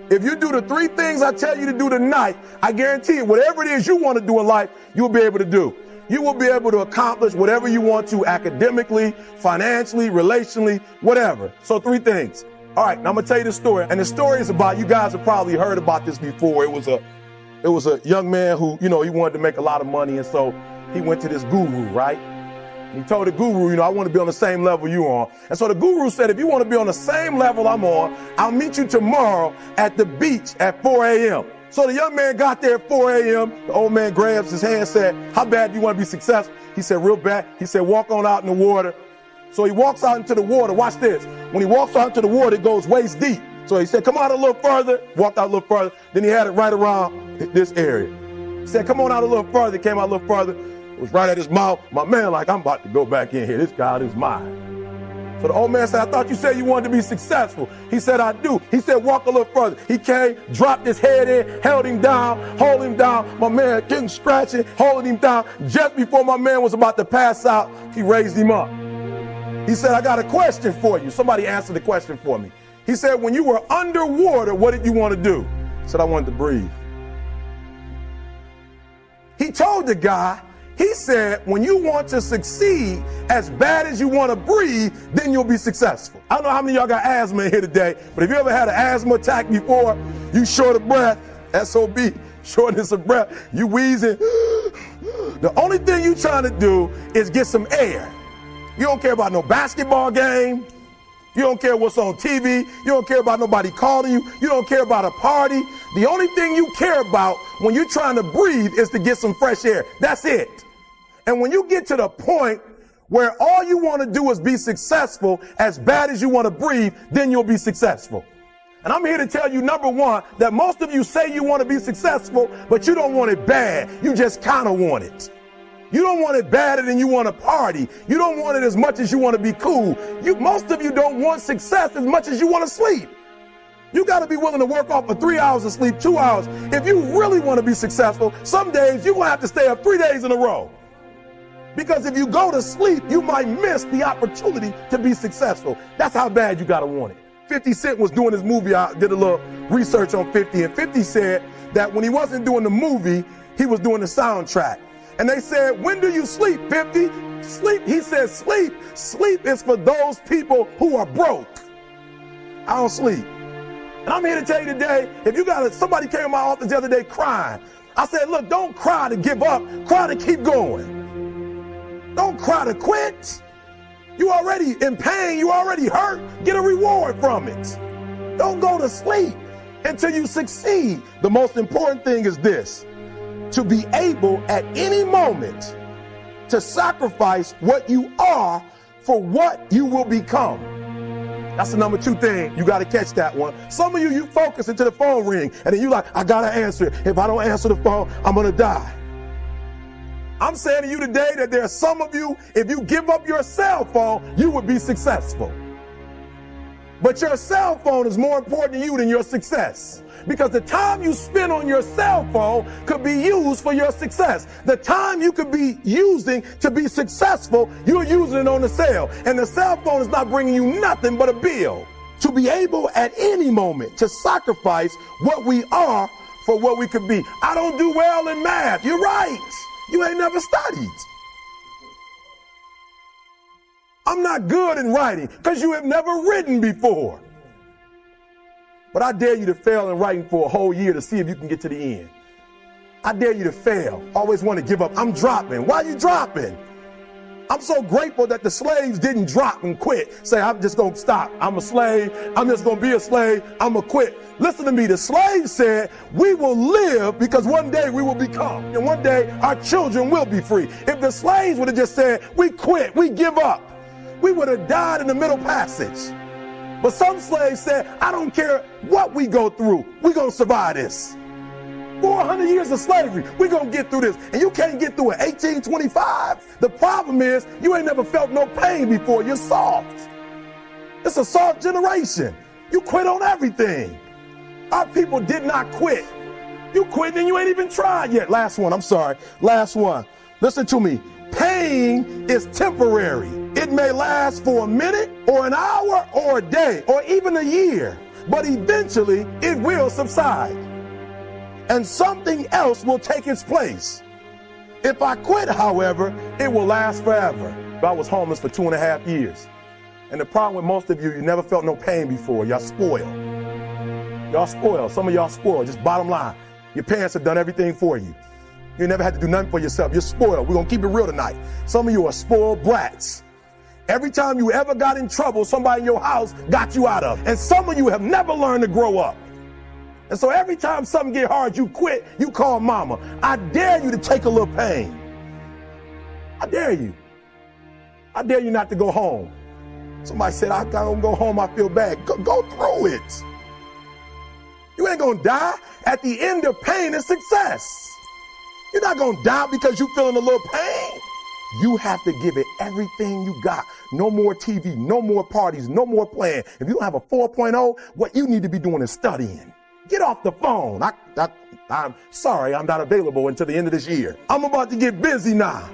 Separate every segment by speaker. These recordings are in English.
Speaker 1: If you do the 3 things I tell you to do tonight, I guarantee you, whatever it is you want to do in life, you'll be able to do. You will be able to accomplish whatever you want to academically, financially, relationally, whatever. So 3 things. All right, now I'm gonna tell you the story. And the story is about, you guys have probably heard about this before. It was a young man who, he wanted to make a lot of money. And so he went to this guru, right? And he told the guru, I want to be on the same level you're on. And so the guru said, if you want to be on the same level I'm on, I'll meet you tomorrow at the beach at 4 a.m. So the young man got there at 4 a.m. The old man grabs his hand and said, how bad do you want to be successful? He said, real bad. He said, walk on out in the water. So he walks out into the water. Watch this. When he walks out into the water, it goes waist deep. So he said, come out a little further. Walked out a little further. Then he had it right around this area. He said, come on out a little further. He came out a little further. It was right at his mouth. My man, I'm about to go back in here. This God is mine. So the old man said, I thought you said you wanted to be successful. He said, I do. He said, walk a little further. He came, dropped his head in, held him down, hold him down. My man getting scratching, holding him down. Just before my man was about to pass out, he raised him up. He said, I got a question for you. Somebody answer the question for me. He said, when you were underwater, what did you want to do? He said, I wanted to breathe. He told the guy, he said, when you want to succeed as bad as you want to breathe, then you'll be successful. I don't know how many of y'all got asthma in here today, but if you ever had an asthma attack before, you short of breath, SOB, shortness of breath, you wheezing. The only thing you trying to do is get some air. You don't care about no basketball game. You don't care what's on TV. You don't care about nobody calling you. You don't care about a party. The only thing you care about when you're trying to breathe is to get some fresh air. That's it. And when you get to the point where all you want to do is be successful as bad as you want to breathe, then you'll be successful. And I'm here to tell you, number one, that most of you say you want to be successful, but you don't want it bad. You just kind of want it. You don't want it badder than you want to party. You don't want it as much as you want to be cool. Most of you don't want success as much as you want to sleep. You got to be willing to work off for 3 hours of sleep, 2 hours. If you really want to be successful, some days you're going to have to stay up 3 days in a row. Because if you go to sleep, you might miss the opportunity to be successful. That's how bad you got to want it. 50 Cent was doing his movie. I did a little research on 50, and 50 said that when he wasn't doing the movie, he was doing the soundtrack. And they said, when do you sleep, 50? Sleep. He said, sleep. Sleep is for those people who are broke. I don't sleep. And I'm here to tell you today, if you got somebody came to my office the other day crying. I said, look, don't cry to give up. Cry to keep going. Don't cry to quit. You already in pain. You already hurt. Get a reward from it. Don't go to sleep until you succeed. The most important thing is this: to be able at any moment to sacrifice what you are for what you will become. That's the number 2 thing. You got to catch that one. Some of you focus until the phone ring, and then you like, I got to answer it. If I don't answer the phone, I'm going to die. I'm saying to you today that there are some of you, if you give up your cell phone, you would be successful. But your cell phone is more important to you than your success. Because the time you spend on your cell phone could be used for your success. The time you could be using to be successful, you're using it on the cell. And the cell phone is not bringing you nothing but a bill. To be able at any moment to sacrifice what we are for what we could be. I don't do well in math. You're right. You ain't never studied. I'm not good in writing because you have never written before. But I dare you to fail in writing for a whole year to see if you can get to the end. I dare you to fail. Always want to give up. I'm dropping. Why are you dropping? I'm so grateful that the slaves didn't drop and quit. Say, I'm just going to stop. I'm a slave. I'm just going to be a slave. I'm going to quit. Listen to me. The slaves said, we will live because one day we will become. And one day our children will be free. If the slaves would have just said, we quit, we give up, we would have died in the middle passage. But some slaves said, I don't care what we go through. We're going to survive this. 400 years of slavery, we're going to get through this. And you can't get through it. 1825. The problem is you ain't never felt no pain before. You're soft. It's a soft generation. You quit on everything. Our people did not quit. You quit and you ain't even tried yet. Last one. I'm sorry. Last one. Listen to me. Pain is temporary. It may last for a minute or an hour or a day or even a year. but eventually it will subside. And something else will take its place. If I quit, however, it will last forever. I was homeless for 2.5 years. And the problem with most of you, you never felt no pain before. Y'all spoiled. Y'all spoiled. Some of y'all spoiled. Just bottom line. Your parents have done everything for you. You never had to do nothing for yourself. You're spoiled. We're going to keep it real tonight. Some of you are spoiled brats. Every time you ever got in trouble, somebody in your house got you out of it. And some of you have never learned to grow up. And so every time something get hard, you quit, you call mama. I dare you to take a little pain. I dare you. I dare you not to go home. Somebody said, I don't go home, I feel bad. Go through it. You ain't gonna die. At the end of pain is success. You're not gonna die because you feeling a little pain. You have to give it everything you got. No more TV, no more parties, no more playing. If you don't have a 4.0, what you need to be doing is studying. Get off the phone. I'm sorry, I'm not available until the end of this year. I'm about to get busy now,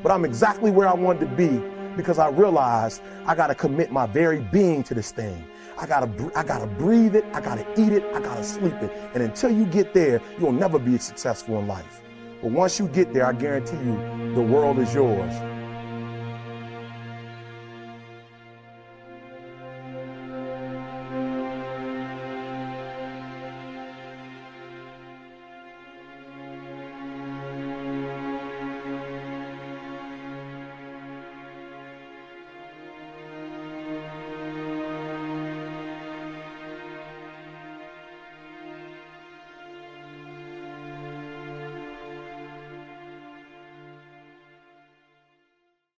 Speaker 1: but I'm exactly where I wanted to be because I realized I got to commit my very being to this thing. I gotta breathe it, I gotta eat it, I gotta sleep it. And until you get there, you'll never be successful in life. But once you get there, I guarantee you, the world is yours.